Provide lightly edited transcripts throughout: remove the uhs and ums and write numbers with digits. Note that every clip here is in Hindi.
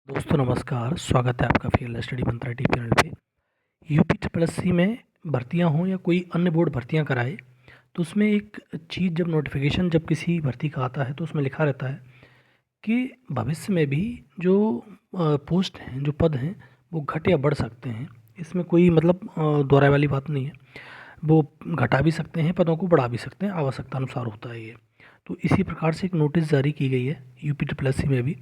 दोस्तों नमस्कार, स्वागत है आपका फील्ड स्टडी मंत्रा टी चैनल पे। यूपी ट्रिपल एस सी में भर्तियां हों या कोई अन्य बोर्ड भर्तियां कराए तो उसमें एक चीज़ जब नोटिफिकेशन जब किसी भर्ती का आता है तो उसमें लिखा रहता है कि भविष्य में भी जो पोस्ट हैं, जो पद हैं, वो घट या बढ़ सकते हैं। इसमें कोई मतलब दोहराए वाली बात नहीं है। वो घटा भी सकते हैं, पदों को बढ़ा भी सकते हैं, आवश्यकता अनुसार होता है ये। तो इसी प्रकार से एक नोटिस जारी की गई है यूपी ट्रिपल एस सी में भी।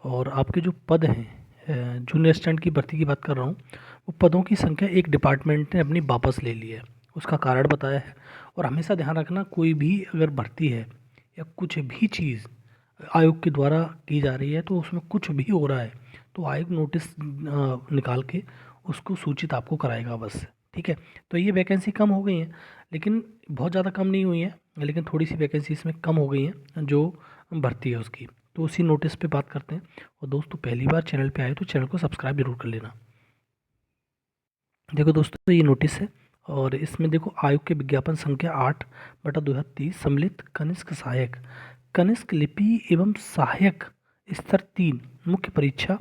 और आपके जो पद हैं, जूनियर असिस्टेंट की भर्ती की बात कर रहा हूँ, वो पदों की संख्या एक डिपार्टमेंट ने अपनी वापस ले ली है। उसका कारण बताया है। और हमेशा ध्यान रखना, कोई भी अगर भर्ती है या कुछ भी चीज़ आयोग के द्वारा की जा रही है तो उसमें कुछ भी हो रहा है तो आयोग नोटिस निकाल के उसको सूचित आपको कराएगा बस। ठीक है। तो ये वैकेंसी कम हो गई हैं, लेकिन बहुत ज़्यादा कम नहीं हुई हैं, लेकिन थोड़ी सी वैकेंसी इसमें कम हो गई हैं जो भर्ती है उसकी। तो उसी नोटिस पे बात करते हैं। और दोस्तों पहली बार चैनल पे आए तो चैनल को सब्सक्राइब जरूर कर लेना। देखो दोस्तों, ये नोटिस है और इसमें देखो आयोग के विज्ञापन संख्या 8/2030 सम्मिलित कनिष्क लिपि एवं सहायक स्तर 3 मुख्य परीक्षा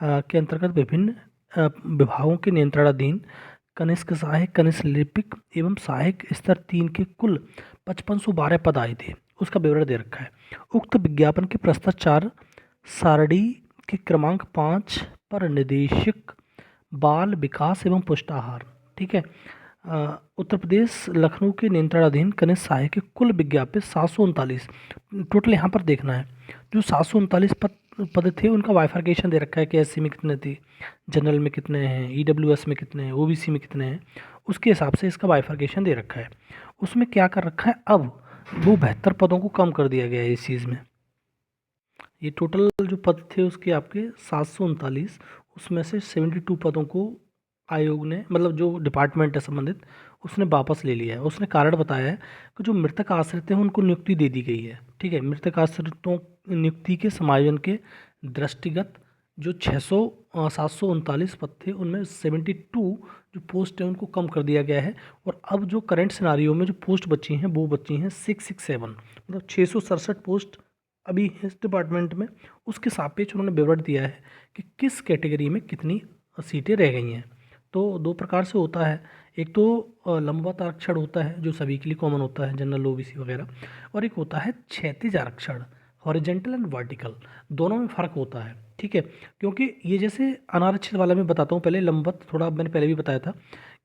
के अंतर्गत विभिन्न विभागों के नियंत्रणाधीन कनिष्क सहायक, कनिष्क लिपिक एवं सहायक स्तर 3 के कुल 5512 पद आए थे। उसका विवरण दे रखा है। उक्त विज्ञापन के भ्रष्टाचार सारणी के क्रमांक 5 पर निदेशक बाल विकास एवं पुष्टाहार, ठीक है, उत्तर प्रदेश लखनऊ के नियंत्रणाधीन कनिष्क सहायक के कुल विज्ञापित 739 टोटल यहाँ पर देखना है। जो 739 पद थे उनका बाइफर्केशन दे रखा है कि एससी में कितने थे, जनरल में कितने हैं, ईडब्ल्यूएस में कितने हैं, ओबीसी में कितने हैं, उसके हिसाब से इसका बाइफर्केशन दे रखा है। उसमें क्या कर रखा है, अब वो 72 पदों को कम कर दिया गया है इस चीज़ में। ये टोटल जो पद थे उसके आपके 739, उसमें से 72 पदों को आयोग ने, मतलब जो डिपार्टमेंट है संबंधित, उसने वापस ले लिया है। उसने कारण बताया है कि जो मृतक आश्रित हैं उनको नियुक्ति दे दी गई है। ठीक है। मृतक आश्रितों नियुक्ति के समायोजन के दृष्टिगत जो 739 पद थे उनमें 72 जो पोस्ट है उनको कम कर दिया गया है। और अब जो करंट सिनारियो में जो पोस्ट बची हैं वो बची हैं 667, मतलब 667 पोस्ट अभी इस डिपार्टमेंट में। उसके सापेक्ष उन्होंने विवरण दिया है कि किस कैटेगरी में कितनी सीटें रह गई हैं। तो दो प्रकार से होता है। एक तो लंबवत आरक्षण होता है जो सभी के लिए कॉमन होता है, जनरल ओबीसी वगैरह, और एक होता है क्षैतिज आरक्षण, हॉरिजेंटल एंड वर्टिकल, दोनों में फ़र्क होता है। ठीक है। क्योंकि ये जैसे अनारक्षित वाला मैं बताता हूँ, पहले लंबवत थोड़ा मैंने पहले भी बताया था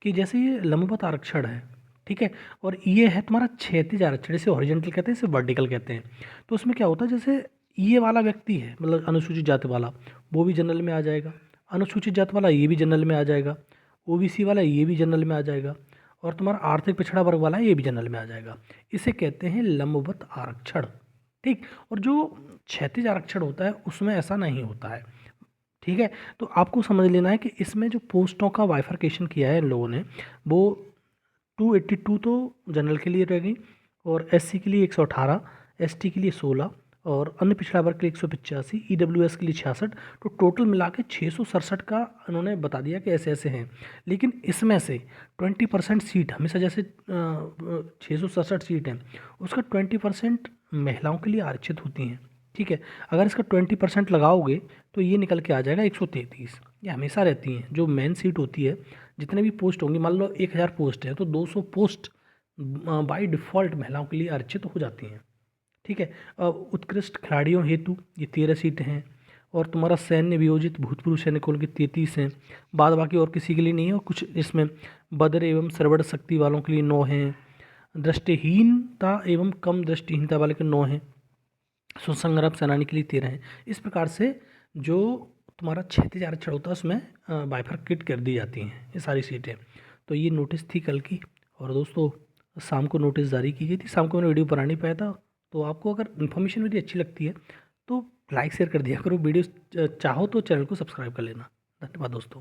कि जैसे ये लंबवत आरक्षण है, ठीक है, और ये है तुम्हारा क्षैतिज आरक्षण, जैसे हॉरिजेंटल कहते हैं, इसे वर्टिकल कहते हैं। तो उसमें क्या होता है, जैसे ये वाला व्यक्ति है, मतलब अनुसूचित जाति वाला, वो भी जनरल में आ जाएगा, अनुसूचित जाति वाला ये भी जनरल में आ जाएगा, ओबीसी वाला ये भी जनरल में आ जाएगा, और तुम्हारा आर्थिक पिछड़ा वर्ग वाला ये भी जनरल में आ जाएगा। इसे कहते हैं लंबवत आरक्षण। ठीक। और जो क्षैतिज आरक्षण होता है उसमें ऐसा नहीं होता है। ठीक है। तो आपको समझ लेना है कि इसमें जो पोस्टों का बाइफर्केशन किया है इन लोगों ने, वो 282 तो जनरल के लिए रह गई, और एससी के लिए 118, एसटी के लिए 16, और अन्य पिछड़ा वर्ग के लिए 185, ईडब्ल्यूएस के लिए 66। तो टोटल मिला के 667 का उन्होंने बता दिया कि ऐसे ऐसे हैं। लेकिन इसमें से 20% सीट हमेशा, जैसे 667 सीट हैं, उसका 20% महिलाओं के लिए आरक्षित होती हैं। ठीक है। अगर इसका 20% लगाओगे तो ये निकल के आ जाएगा 133। ये हमेशा रहती हैं जो मेन सीट होती है। जितने भी पोस्ट होंगी, मान लो 1000 पोस्ट है तो 200 पोस्ट बाय डिफ़ॉल्ट महिलाओं के लिए आरक्षित हो जाती हैं। ठीक है। उत्कृष्ट खिलाड़ियों हेतु ये 13 सीटें हैं, और तुम्हारा सैन्य वियोजित भूतपूर्व सैनिकों के 33 हैं। बाद बाकी और किसी के लिए नहीं है। और कुछ इसमें बद्र एवं सर्वण शक्ति वालों के लिए 9 हैं, दृष्टिहीनता एवं कम दृष्टिहीनता वाले के 9 हैं, स्वसंग्राम सेनानी के लिए 13 हैं। इस प्रकार से जो तुम्हारा क्षैतिज आरक्षण होता है उसमें बाइफरकेट कर दी जाती हैं ये सारी सीटें। तो ये नोटिस थी कल की। और दोस्तों शाम को नोटिस जारी की गई थी। शाम को मैंने वीडियो बना नहीं पाया था। तो आपको अगर इन्फॉर्मेशन मेरी अच्छी लगती है तो लाइक शेयर कर दिया करो। वीडियो चाहो तो चैनल को सब्सक्राइब कर लेना। धन्यवाद दोस्तों।